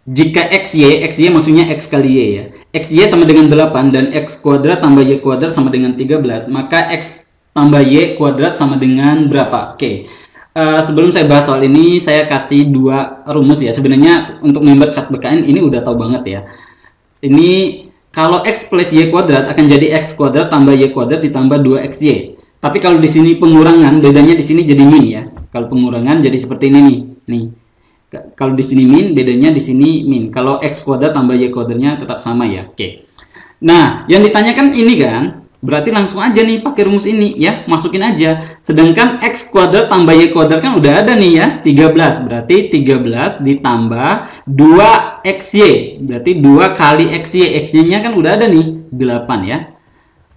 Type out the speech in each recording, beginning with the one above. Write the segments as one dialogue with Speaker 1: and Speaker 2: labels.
Speaker 1: Jika XY maksudnya X kali Y ya. XY sama dengan 8 dan X kuadrat tambah Y kuadrat sama dengan 13, maka X tambah Y kuadrat sama dengan berapa? Oke. Sebelum saya bahas soal ini, saya kasih dua rumus ya. Sebenarnya untuk member cat BKN ini udah tahu banget ya. Ini kalau X plus Y kuadrat akan jadi X kuadrat tambah Y kuadrat ditambah 2XY. Tapi kalau di sini pengurangan, bedanya di sini jadi min ya. Kalau pengurangan jadi seperti ini nih. Nih. Kalau di sini min, bedanya di sini min. Kalau X kuadrat tambah Y kuadratnya tetap sama ya. Oke. Nah, yang ditanyakan ini kan, berarti langsung aja nih pakai rumus ini ya, masukin aja. Sedangkan X kuadrat tambah Y kuadrat kan udah ada nih ya, 13. Berarti 13 ditambah 2XY. Berarti 2 kali XY. XY-nya kan udah ada nih, 8 ya.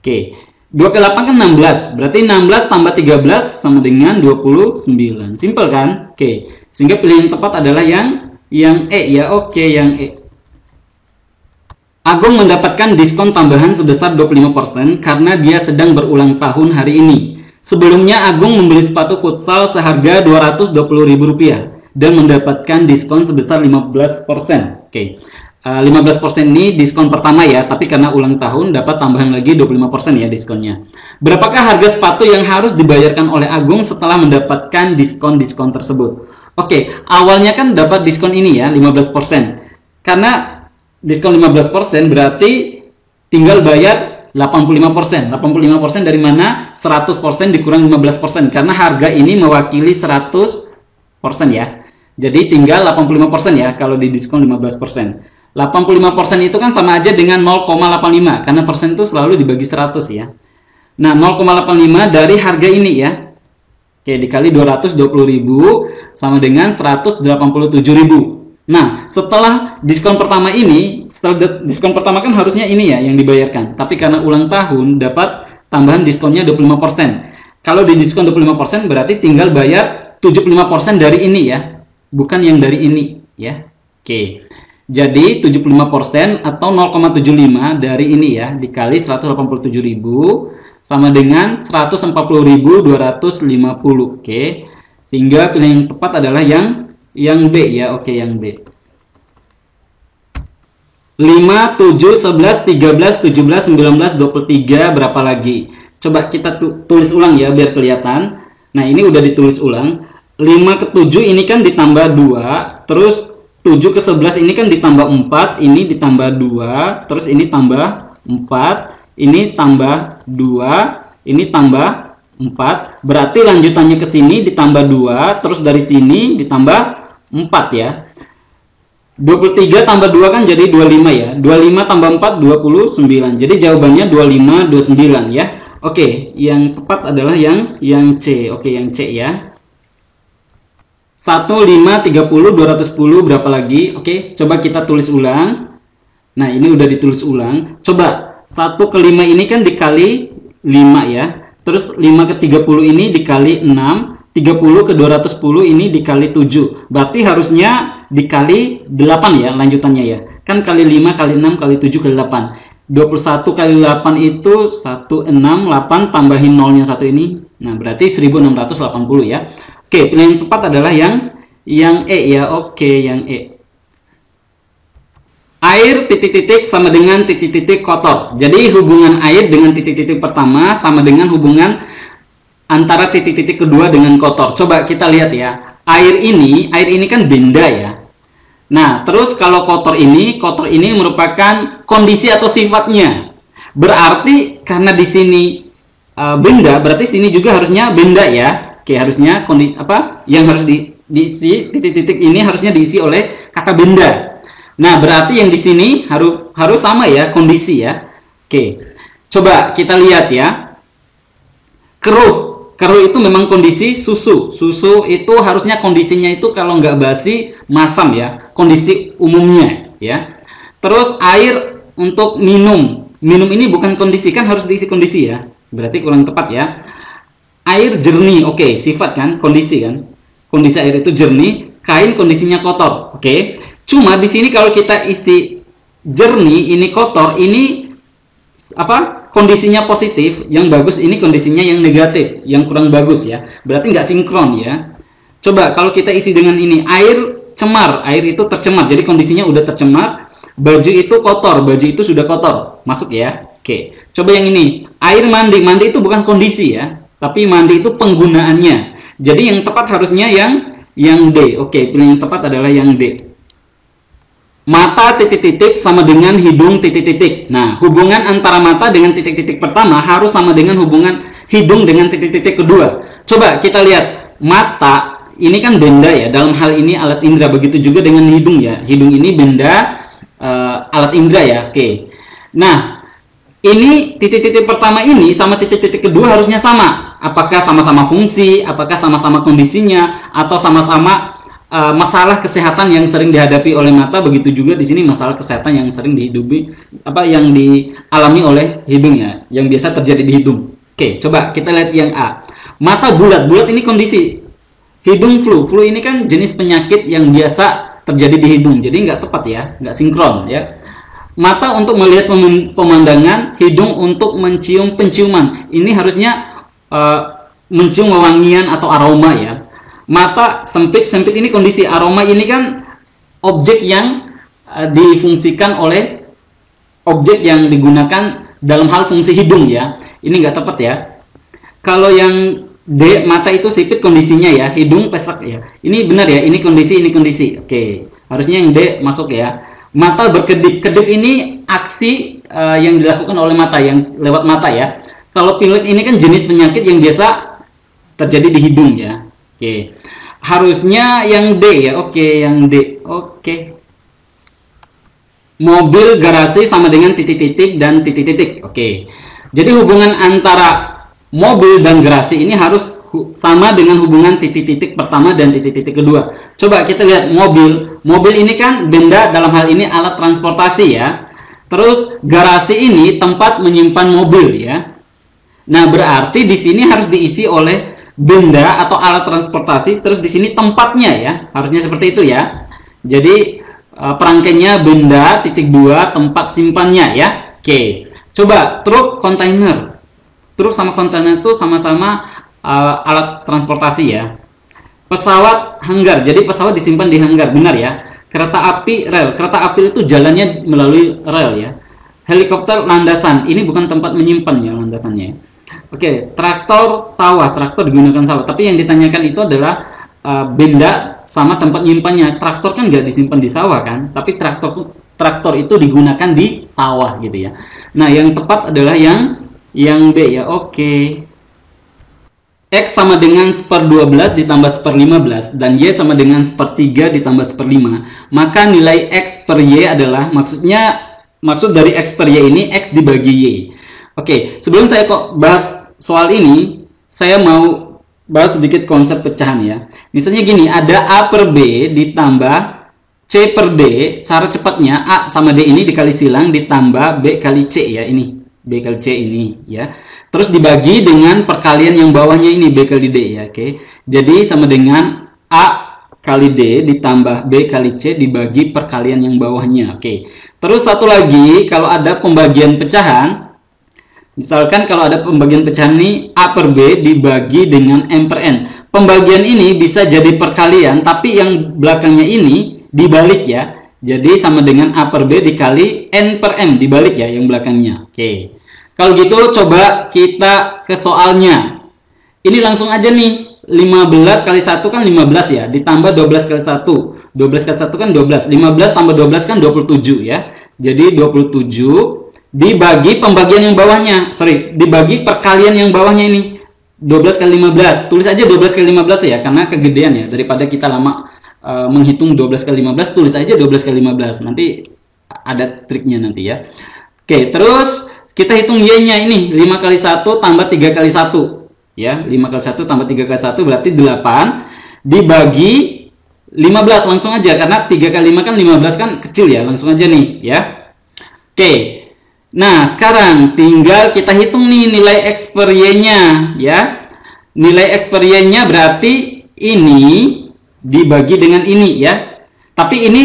Speaker 1: Oke. 2 ke 8 kan 16. Berarti 16 tambah 13 sama dengan 29. Simple kan? Oke. Sehingga pilihan yang tepat adalah yang E ya. Oke, yang E. Agung mendapatkan diskon tambahan sebesar 25% karena dia sedang berulang tahun hari ini. Sebelumnya Agung membeli sepatu futsal seharga Rp220.000 dan mendapatkan diskon sebesar 15%. Oke. 15% ini diskon pertama ya, tapi karena ulang tahun dapat tambahan lagi 25% ya diskonnya. Berapakah harga sepatu yang harus dibayarkan oleh Agung setelah mendapatkan diskon-diskon tersebut? Oke, awalnya kan dapat diskon ini ya, 15%. Karena diskon 15% berarti tinggal bayar 85%. 85% dari mana? 100% dikurang 15%. Karena harga ini mewakili 100% ya. Jadi tinggal 85% ya kalau di diskon 15%. 85% itu kan sama aja dengan 0,85 karena persen itu selalu dibagi 100 ya. Nah, 0,85 dari harga ini ya. Oke, dikali 220.000 sama dengan 187.000. Nah, setelah diskon pertama ini, setelah diskon pertama kan harusnya ini ya yang dibayarkan. Tapi karena ulang tahun dapat tambahan diskonnya 25%. Kalau di diskon 25% berarti tinggal bayar 75% dari ini ya. Bukan yang dari ini ya. Oke. Jadi 75% atau 0,75 dari ini ya dikali 187.000 sama dengan 140.250. Oke. Sehingga pilihan yang tepat adalah yang B ya. Oke, yang B. 5, 7, 11, 13, 17, 19, 23 berapa lagi? Coba kita tulis ulang ya biar kelihatan. Nah, ini udah ditulis ulang. 5 ke 7 ini kan ditambah 2, terus 7 ke 11 ini kan ditambah 4, ini ditambah 2, terus ini tambah 4, ini tambah 2, ini tambah 4. Berarti lanjutannya ke sini ditambah 2, terus dari sini ditambah 4 ya. 23 tambah 2 kan jadi 25 ya. 25 tambah 4 29. Jadi jawabannya 25 29 ya. Oke, yang tepat adalah yang C. Oke, yang C ya. 1, 5, 30, 210 berapa lagi? Oke, coba kita tulis ulang. Nah, ini udah ditulis ulang. Coba 1 ke 5 ini kan dikali 5 ya. Terus 5 ke 30 ini dikali 6. 30 ke 210 ini dikali 7. Berarti harusnya dikali 8 ya lanjutannya ya. Kan kali 5 kali 6 kali 7 kali 8. 21 kali 8 itu 168 tambahin nolnya 1 ini. Nah, berarti 1680 ya. Oke, pilihan yang tepat adalah yang E ya. Oke, yang E. Air titik-titik sama dengan titik-titik kotor. Jadi hubungan air dengan titik-titik pertama sama dengan hubungan antara titik-titik kedua dengan kotor. Coba kita lihat ya. Air ini kan benda ya. Nah, terus kalau kotor ini merupakan kondisi atau sifatnya. Berarti karena di sini benda, berarti sini juga harusnya benda ya. Oke, harusnya yang harus diisi titik-titik ini harusnya diisi oleh kata benda. Nah, berarti yang di sini harus sama ya kondisi ya. Oke. Coba kita lihat ya. Keruh itu memang kondisi susu. Susu itu harusnya kondisinya itu kalau nggak basi masam ya, kondisi umumnya ya. Terus air untuk minum. Minum ini bukan kondisi, kan harus diisi kondisi ya. Berarti kurang tepat ya. Air jernih, oke, sifat kan, kondisi kan. Kondisi air itu jernih, kain kondisinya kotor, oke. Cuma di sini kalau kita isi jernih, ini kotor, ini kondisinya positif, yang bagus ini kondisinya yang negatif, yang kurang bagus ya. Berarti nggak sinkron ya. Coba kalau kita isi dengan ini, air cemar, air itu tercemar. Jadi kondisinya udah tercemar. Baju itu kotor, baju itu sudah kotor. Masuk ya. Oke. Coba yang ini. Air mandi. Mandi itu bukan kondisi ya, tapi mandi itu penggunaannya. Jadi yang tepat harusnya yang D. Oke, pilih yang tepat adalah yang D. Mata titik-titik sama dengan hidung titik-titik. Nah, hubungan antara mata dengan titik-titik pertama harus sama dengan hubungan hidung dengan titik-titik kedua. Coba kita lihat. Mata ini kan benda ya, dalam hal ini alat indera. Begitu juga dengan hidung ya. Hidung ini benda, alat indera ya. Oke. Nah, ini titik-titik pertama ini sama titik-titik kedua harusnya sama. Apakah sama-sama fungsi, apakah sama-sama kondisinya, atau sama-sama masalah kesehatan yang sering dihadapi oleh mata. Begitu juga di sini masalah kesehatan yang sering yang dialami oleh hidung ya, yang biasa terjadi di hidung. Oke, coba kita lihat yang A. Mata bulat, bulat ini kondisi. Hidung flu, flu ini kan jenis penyakit yang biasa terjadi di hidung, jadi nggak tepat ya, nggak sinkron ya. Mata untuk melihat pemandangan, hidung untuk mencium penciuman. Ini harusnya mencium wewangian atau aroma ya. Mata sempit, sempit ini kondisi. Aroma ini kan objek yang difungsikan oleh objek yang digunakan dalam hal fungsi hidung ya. Ini nggak tepat ya. Kalau yang D, mata itu sipit kondisinya ya, hidung pesek ya. Ini benar ya, ini kondisi, ini kondisi. Oke, harusnya yang D masuk ya. Mata berkedip, kedip ini aksi yang dilakukan oleh mata, yang lewat mata ya. Kalau pilek ini kan jenis penyakit yang biasa terjadi di hidung ya. Oke. Harusnya yang D ya. Oke, yang D. Oke. Mobil, garasi sama dengan titik-titik dan titik-titik. Oke. Jadi hubungan antara mobil dan garasi ini harus sama dengan hubungan titik-titik pertama dan titik-titik kedua. Coba kita lihat mobil. Mobil ini kan benda, dalam hal ini alat transportasi ya. Terus garasi ini tempat menyimpan mobil ya. Nah, berarti di sini harus diisi oleh benda atau alat transportasi, terus di sini tempatnya ya, harusnya seperti itu ya. Jadi perangkainya benda, titik 2, tempat simpannya ya. Oke, coba truk, kontainer. Truk sama kontainer itu sama-sama alat transportasi ya. Pesawat, hanggar, jadi pesawat disimpan di hanggar, benar ya. Kereta api, rel. Kereta api itu jalannya melalui rel ya. Helikopter, landasan, ini bukan tempat menyimpan ya landasannya ya. Oke, traktor, sawah. Traktor digunakan sawah. Tapi yang ditanyakan itu adalah benda sama tempat nyimpannya. Traktor kan nggak disimpan di sawah kan, tapi traktor itu digunakan di sawah gitu ya. Nah, yang tepat adalah yang B ya. Oke. X sama dengan 1/12 ditambah 1/15 dan Y sama dengan 1/3 ditambah 1/5. Maka nilai X per Y adalah, maksud dari X per Y ini X dibagi Y. Oke, sebelum saya bahas soal ini, saya mau bahas sedikit konsep pecahan ya. Misalnya gini, ada A per B ditambah C per D. Cara cepatnya A sama D ini dikali silang ditambah B kali C ya, ini B kali C ini ya. Terus dibagi dengan perkalian yang bawahnya ini B kali D ya. Oke. Jadi sama dengan A kali D ditambah B kali C dibagi perkalian yang bawahnya. Oke. Terus satu lagi, kalau ada pembagian pecahan, misalkan kalau ada pembagian pecahan ini A per B dibagi dengan M per N. Pembagian ini bisa jadi perkalian, tapi yang belakangnya ini dibalik ya. Jadi sama dengan A per B dikali N per M, dibalik ya yang belakangnya. Oke. Kalau gitu coba kita ke soalnya. Ini langsung aja nih. 15 kali 1 kan 15 ya. Ditambah 12 kali 1. 12 kali 1 kan 12. 15 tambah 12 kan 27 ya. Jadi 27 dibagi pembagian yang bawahnya. Dibagi perkalian yang bawahnya ini. 12 kali 15. Tulis aja 12 kali 15 ya. Karena kegedean ya. Daripada kita lama menghitung 12 kali 15. Tulis aja 12 kali 15. Nanti ada triknya nanti ya. Oke, terus kita hitung Y-nya ini. 5 kali 1 tambah 3 kali 1. Ya, 5 kali 1 tambah 3 kali 1 berarti 8. Dibagi 15 langsung aja. Karena 3 kali 5 kan 15 kan kecil ya. Langsung aja nih ya. Oke. Nah, sekarang tinggal kita hitung nih nilai X per Y-nya ya. Nilai X per Y-nya berarti ini dibagi dengan ini ya. Tapi ini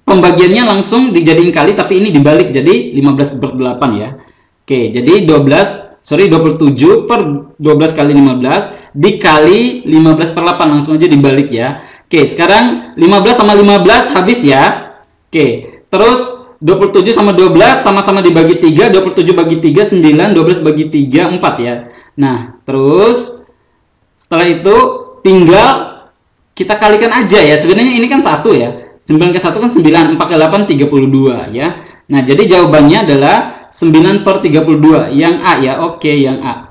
Speaker 1: pembagiannya langsung dijadiin kali, tapi ini dibalik jadi 15/8 ya. Oke, jadi 27 per 12 kali 15 dikali 15/8 langsung aja dibalik ya. Oke, sekarang 15 sama 15 habis ya. Oke, terus 27 sama 12 sama-sama dibagi 3, 27 bagi 3, 9, 12 bagi 3, 4 ya. Nah, terus setelah itu tinggal kita kalikan aja ya. Sebenarnya ini kan 1 ya. 9 ke 1 kan 9, 4 ke 8, 32 ya. Nah, jadi jawabannya adalah 9/32. Yang A ya, oke, yang A.